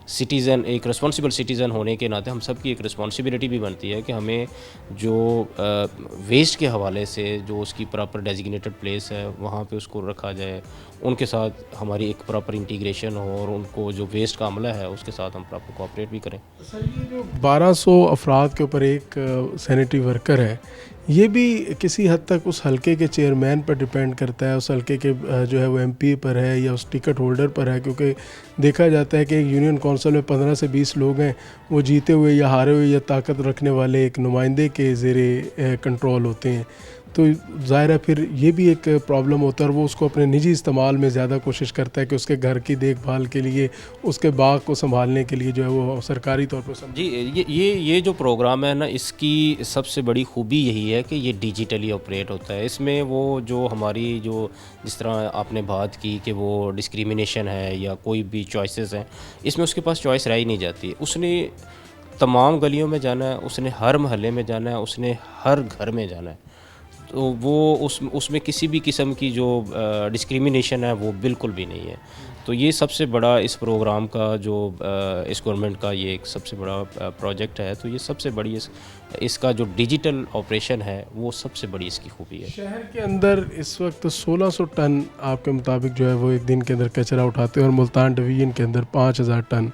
सिटीज़न, एक रिस्पॉन्सिबल सिटीज़न होने के नाते हम सब की एक रिस्पॉन्सिबिलिटी भी बनती है कि हमें जो वेस्ट के हवाले से जो उसकी प्रॉपर डेजिग्नेटेड प्लेस है वहाँ पे उसको रखा जाए, उनके साथ हमारी एक प्रॉपर इंटीग्रेशन हो और उनको जो वेस्ट का अमला है उसके साथ हम प्रॉपर कोऑपरेट भी करें। सर, ये जो 1200 अफराद के ऊपर एक सैनिटरी वर्कर है, ये भी किसी हद तक उस हलके के चेयरमैन पर डिपेंड करता है, उस हलके के जो है वो एमपी पर है या उस टिकट होल्डर पर है, क्योंकि देखा जाता है कि एक यूनियन कौंसिल में 15 से 20 लोग हैं, वो जीते हुए या हारे हुए या ताकत रखने वाले एक नुमाइंदे के ज़ेरे कंट्रोल होते हैं। तो ज़ाहिर है फिर ये भी एक प्रॉब्लम होता है और वो उसको अपने निजी इस्तेमाल में ज़्यादा कोशिश करता है कि उसके घर की देखभाल के लिए, उसके बाग को संभालने के लिए जो है वो सरकारी तौर पर जी ये जो प्रोग्राम है ना, इसकी सबसे बड़ी खूबी यही है कि ये डिजिटली ऑपरेट होता है। इसमें वो जो हमारी जो जिस तरह आपने बात की कि वो डिस्क्रिमिनेशन है या कोई भी चॉइसेस हैं, इसमें उसके पास चॉइस रह ही नहीं जाती। उसने तमाम गलियों में जाना है, उसने हर महल्ले में जाना है, उसने हर घर में जाना है। तो वो उसमें किसी भी किस्म की जो डिस्क्रिमिनेशन है वो बिल्कुल भी नहीं है। तो ये सबसे बड़ा इस प्रोग्राम का जो इस गवर्नमेंट का ये एक सबसे बड़ा प्रोजेक्ट है। तो ये सबसे बड़ी इसका जो डिजिटल ऑपरेशन है वो सबसे बड़ी इसकी खूबी है। शहर के अंदर इस वक्त 1600 टन आपके मुताबिक जो है वो एक दिन के अंदर कचरा उठाते हैं और मुल्तान डिवीज़न के अंदर 5000 टन।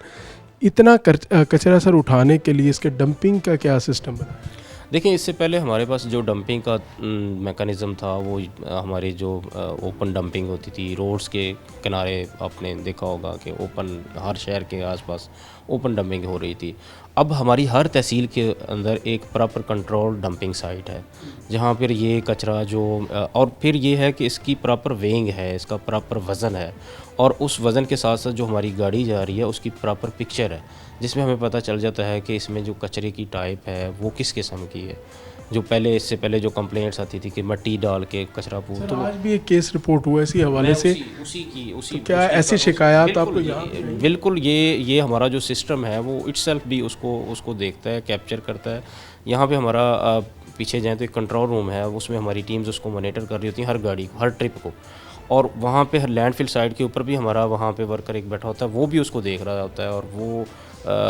इतना कचरा सर उठाने के लिए इसके डंपिंग का क्या सिस्टम बना है? देखिए, इससे पहले हमारे पास जो डंपिंग का मैकेनिज़्म था वो हमारी जो ओपन डंपिंग होती थी, रोड्स के किनारे आपने देखा होगा कि ओपन, हर शहर के आसपास ओपन डंपिंग हो रही थी। अब हमारी हर तहसील के अंदर एक प्रॉपर कंट्रोल डंपिंग साइट है जहाँ पर ये कचरा जो और फिर ये है कि इसकी प्रॉपर वेइंग है, इसका प्रॉपर वज़न है और उस वज़न के साथ साथ जो हमारी गाड़ी जा रही है उसकी प्रॉपर पिक्चर है, जिसमें हमें पता चल जाता है कि इसमें जो कचरे की टाइप है वो किस किस्म की है। जो पहले इससे पहले जो कंप्लेंट्स आती थी कि मिट्टी डाल के कचरा पूर, तो आज भी एक केस रिपोर्ट हुआ इसी हवाले से, उसी तो क्या ऐसी शिकायत आपको बिल्कुल ये हमारा जो सिस्टम है वो इटसेल्फ भी उसको देखता है, कैप्चर करता है। यहाँ पे हमारा पीछे जाएँ तो एक कंट्रोल रूम है, उसमें हमारी टीम्स उसको मॉनिटर कर रही होती हैं हर गाड़ी को, हर ट्रिप को। और वहाँ पे लैंडफिल साइड के ऊपर भी हमारा वहाँ पे वर्कर एक बैठा होता है, वो भी उसको देख रहा होता है और वो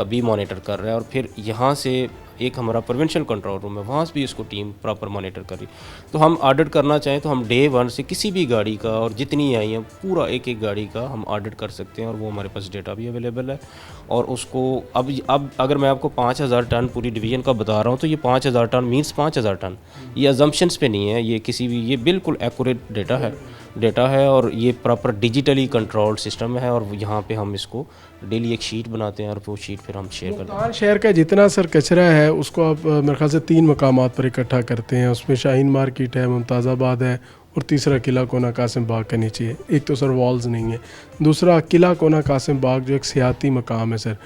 भी मॉनिटर कर रहा है। और फिर यहाँ से एक हमारा प्रिवेंशन कंट्रोल रूम है, वहाँ से भी उसको टीम प्रॉपर मॉनिटर कर रही। तो हम ऑडिट करना चाहें तो हम डे 1 से किसी भी गाड़ी का, और जितनी आई हैं पूरा एक गाड़ी का हम ऑडिट कर सकते हैं, और वो हमारे पास डेटा भी अवेलेबल है। और उसको अब अगर मैं आपको 5000 टन पूरी डिवीज़न का बता रहा हूँ तो ये 5000 टन मीन्स 5000 टन, ये अजम्पशंस पे नहीं है, ये किसी भी, ये बिल्कुल एक्यूरेट डेटा है और ये प्रॉपर डिजिटली कंट्रोल्ड सिस्टम है। और यहाँ पे हम इसको डेली एक शीट बनाते हैं और वो शीट फिर हम शेयर करते हैं। मुल्तान शहर का जितना सर कचरा है उसको आप मेरे ख्याल से 3 मकामात पर इकट्ठा करते हैं। उसमें शाहीन मार्केट है, मुमताज़ाबाद है, और तीसरा किला कोना कासिम बाग के नीचे है। एक तो सर वॉल्स नहीं है, दूसरा किला कोना कासिम बाग जो एक सियाती मकाम है सर,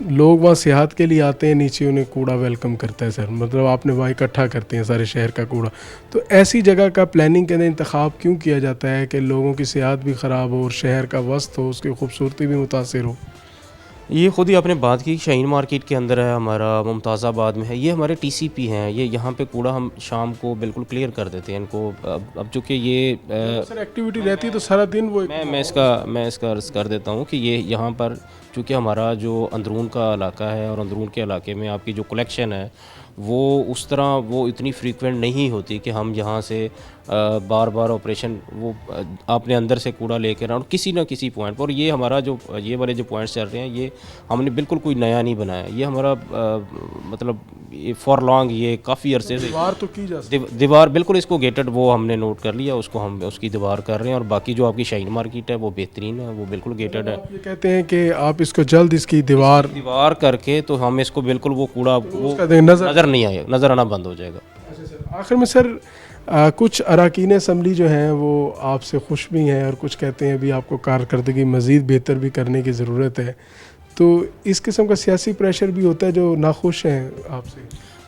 लोग वहाँ सियाहत के लिए आते हैं, नीचे उन्हें कूड़ा वेलकम करता है सर, मतलब आपने वहाँ इकट्ठा करते हैं सारे शहर का कूड़ा। तो ऐसी जगह का प्लानिंग के अंदर इंतखाब क्यों किया जाता है कि लोगों की सियाहत भी ख़राब हो और शहर का वस्त हो, उसकी खूबसूरती भी मुतासिर हो? ये खुद ही आपने बात की, शाहीन मार्केट के अंदर है हमारा, मुमताज़ाबाद में है, ये हमारे टीसीपी हैं, ये यहाँ पे कूड़ा हम शाम को बिल्कुल क्लियर कर देते हैं इनको। अब चूँकि ये सर एक्टिविटी रहती है तो सारा दिन वो मैं इसका अर्ज़ कर देता हूँ कि ये यहाँ पर चूँकि हमारा जो अंदरून का इलाका है और अंदरून के इलाके में आपकी जो कलेक्शन है वो उस तरह वो इतनी फ्रीक्वेंट नहीं होती कि हम यहाँ से बार बार ऑपरेशन वो आपने अंदर से कूड़ा लेकर आना किसी ना किसी पॉइंट पर। ये हमारा जो ये वाले जो पॉइंट्स चल रहे हैं ये हमने बिल्कुल कोई नया नहीं बनाया, ये हमारा मतलब ये फॉर लॉन्ग ये काफ़ी अरसे से दीवार तो की जा सकती है, दीवार बिल्कुल इसको गेटेड वो हमने नोट कर लिया, उसको हम उसकी दीवार कर रहे हैं। और बाकी जो आपकी शाहीन मार्केट है वो बेहतरीन है, वो बिल्कुल गेटेड है। ये कहते हैं कि आप इसको जल्द इसकी दीवार करके तो हम इसको बिल्कुल वो कूड़ा वो नज़र नहीं आएगा, नज़र आना बंद हो जाएगा। आखिर में सर कुछ अरकान असम्बली जो हैं वो आपसे खुश भी हैं और कुछ कहते हैं अभी आपको कारकर्दगी मज़ीद बेहतर भी करने की ज़रूरत है, तो इस किस्म का सियासी प्रेशर भी होता है जो नाखुश हैं आपसे?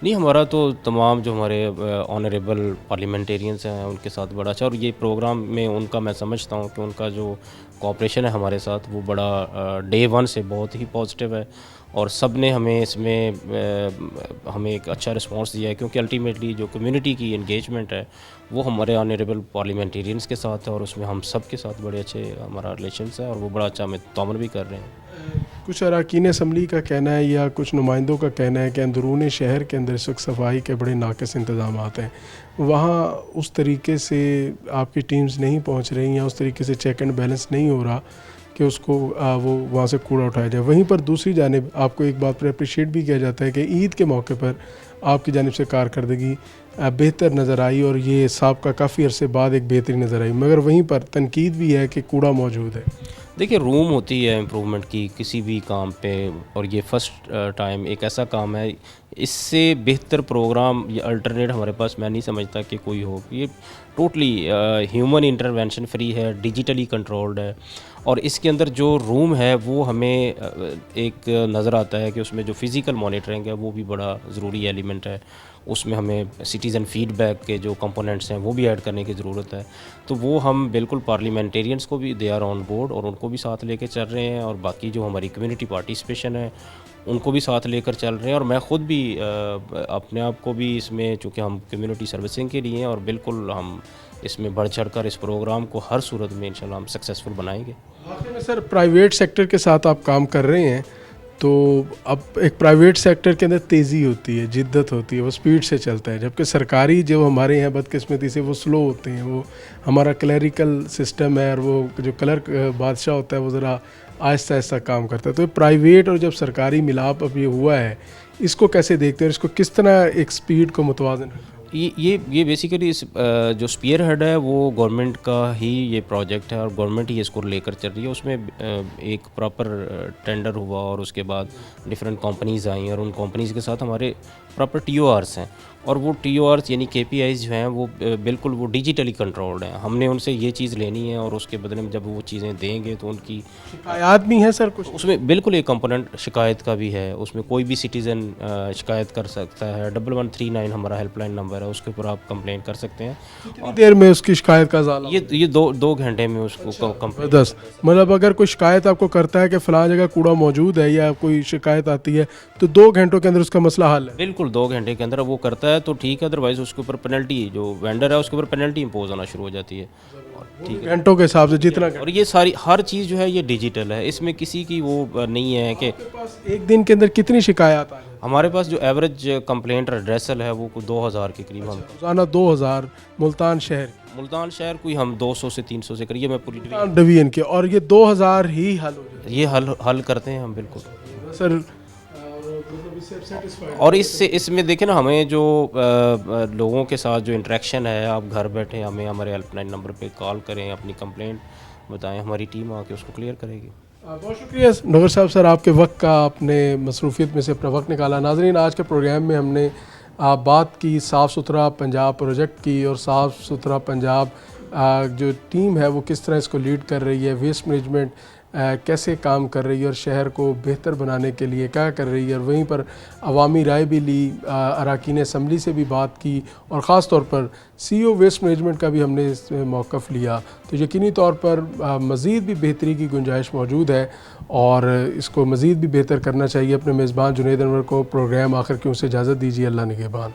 नहीं, हमारा तो तमाम जो हमारे ऑनरेबल पार्लियामेंटेरियंस हैं उनके साथ बड़ा अच्छा, और ये प्रोग्राम में उनका मैं समझता हूँ कि उनका जो कोऑपरेशन है हमारे साथ वो बड़ा डे 1 से बहुत ही पॉजिटिव है। और सब ने हमें इसमें हमें एक अच्छा रिस्पांस दिया है, क्योंकि अल्टीमेटली जो कम्युनिटी की इंगेजमेंट है वो हमारे ऑनरेबल पार्लियामेंटेरियंस के साथ है और उसमें हम सब के साथ बड़े अच्छे हमारा रिलेशंस है और वो बड़ा अच्छा हमें तामन भी कर रहे हैं। कुछ अरकान असम्बली का कहना है या कुछ नुमाइंदों का कहना है कि अंदरून शहर के अंदर इस वक्त सफाई के बड़े नाक़िस इंतज़ाम हैं, वहाँ उस तरीके से आपकी टीम्स नहीं पहुँच रही या उस तरीके से चेक एंड बैलेंस नहीं हो रहा कि उसको वो वहाँ से कूड़ा उठाया जाए। वहीं पर दूसरी जानिब आपको एक बात पर अप्रिशिएट भी किया जाता है कि ईद के मौके पर आपकी जानिब से कारकर्दगी बेहतर नज़र आई और ये साबका काफ़ी अरसे बाद एक बेहतरी नज़र आई, मगर वहीं पर तनकीद भी है कि कूड़ा मौजूद है। देखिए, रूम होती है इम्प्रूवमेंट की किसी भी काम पे, और ये फ़र्स्ट टाइम एक ऐसा काम है, इससे बेहतर प्रोग्राम या अल्टरनेट हमारे पास मैं नहीं समझता कि कोई हो। ये टोटली ह्यूमन इंटरवेंशन फ्री है, डिजिटली कंट्रोल्ड है, और इसके अंदर जो रूम है वो हमें एक नज़र आता है कि उसमें जो फ़िज़िकल मॉनिटरिंग है वो भी बड़ा ज़रूरी एलिमेंट है। उसमें हमें सिटीज़न फ़ीडबैक के जो कंपोनेंट्स हैं वो भी ऐड करने की ज़रूरत है। तो वो हम बिल्कुल पार्लियामेंटेरियंस को भी दे आर ऑन बोर्ड और उनको भी साथ लेके चल रहे हैं, और बाकी जो हमारी कम्युनिटी पार्टिसिपेशन है उनको भी साथ लेकर चल रहे हैं। और मैं ख़ुद भी अपने आप को भी इसमें, चूँकि हम कम्युनिटी सर्विसिंग के लिए हैं, और बिल्कुल हम इसमें बढ़ चढ़ कर इस प्रोग्राम को हर सूरत में इंशाल्लाह हम सक्सेसफुल बनाएंगे। आखिर में सर, प्राइवेट सेक्टर के साथ आप काम कर रहे हैं, तो अब एक प्राइवेट सेक्टर के अंदर तेज़ी होती है, जिद्दत होती है, वो स्पीड से चलता है, जबकि सरकारी जो हमारे यहाँ बदकिस्मती से वो स्लो होते हैं। वो हमारा क्लरिकल सिस्टम है और वो जो क्लर्क बादशाह होता है वो ज़रा आहिस्ता आहिस्ता काम करता है। तो प्राइवेट और जब सरकारी मिलाप अब ये हुआ है, इसको कैसे देखते हैं, इसको किस तरह एक स्पीड को मुतवाज़न? ये बेसिकली इस जो स्पीयर हेड है वो गवर्नमेंट का ही ये प्रोजेक्ट है और गवर्नमेंट ही इसको लेकर चल रही है। उसमें एक प्रॉपर टेंडर हुआ और उसके बाद डिफरेंट कंपनीज़ आई और उन कंपनीज़ के साथ हमारे प्रॉपर TORs हैं और वो TORs यानी KPIs जो हैं वो बिल्कुल वो डिजिटली कंट्रोल्ड हैं। हमने उनसे ये चीज़ लेनी है और उसके बदले में जब वो चीज़ें देंगे तो उनकी शिकायत भी है सर कुछ? उसमें बिल्कुल एक कंपोनेंट शिकायत का भी है। उसमें कोई भी सिटीज़न शिकायत कर सकता है। 1139 हमारा हेल्पलाइन नंबर है, उसके ऊपर आप कंप्लेंट कर सकते हैं। कितनी देर में उसकी शिकायत का ज़ाला? ये दो घंटे में उसको कंप्लेंट। 10 मतलब अगर कोई शिकायत आपको करता है कि फ़लाँ जगह कूड़ा मौजूद है या कोई शिकायत आती है तो 2 घंटों के अंदर उसका मसला हल है? बिल्कुल 2 घंटे के अंदर वो करता है तो ठीक है, अदरवाइज़ उसके ऊपर पेनल्टी, जो वेंडर है उसके ऊपर पेनल्टी इम्पोज होना शुरू हो जाती है। ठीक है, घंटों के हिसाब से जितना। और ये सारी हर चीज़ जो है ये डिजिटल है, इसमें किसी की वो नहीं है कि एक दिन के अंदर कितनी शिकायत आ? हमारे पास जो एवरेज कंप्लेंट एड्रेसल है वो 2000 के करीब। हम रोज़ाना 2000 मुल्तान शहर कोई हम 200 से 300 से करिए मैं पूरी डिवीजन के, और ये 2000 ही हल हो जाए? ये हल करते हैं हम बिल्कुल सर। और इसमें देखें ना, हमें जो लोगों के साथ जो इंटरेक्शन है, आप घर बैठे हमें हमारे हेल्पलाइन नंबर पे कॉल करें, अपनी कंप्लेंट बताएं, हमारी टीम आके उसको क्लियर करेगी। बहुत शुक्रिया नौकर साहब सर, आपके वक्त का, आपने मसरूफियत में से अपना वक्त निकाला। नाज़रीन, आज के प्रोग्राम में हमने बात की साफ़ सुथरा पंजाब प्रोजेक्ट की और साफ़ सुथरा पंजाब जो टीम है वो किस तरह इसको लीड कर रही है, वेस्ट मैनेजमेंट कैसे काम कर रही है और शहर को बेहतर बनाने के लिए क्या कर रही है, और वहीं पर अवामी राय भी ली, अरकान असम्बली से भी बात की और ख़ास तौर पर CEO वेस्ट मैनेजमेंट का भी हमने इसमें मौक़िफ़ लिया। तो यकीनी तौर पर मज़ीद भी बेहतरी की गुंजाइश मौजूद है और इसको मज़ीद भी बेहतर करना चाहिए। अपने मेज़बान जुनैद अनवर को प्रोग्राम आखिर क्यों से इजाज़त दीजिए। अल्लाह निगहबान।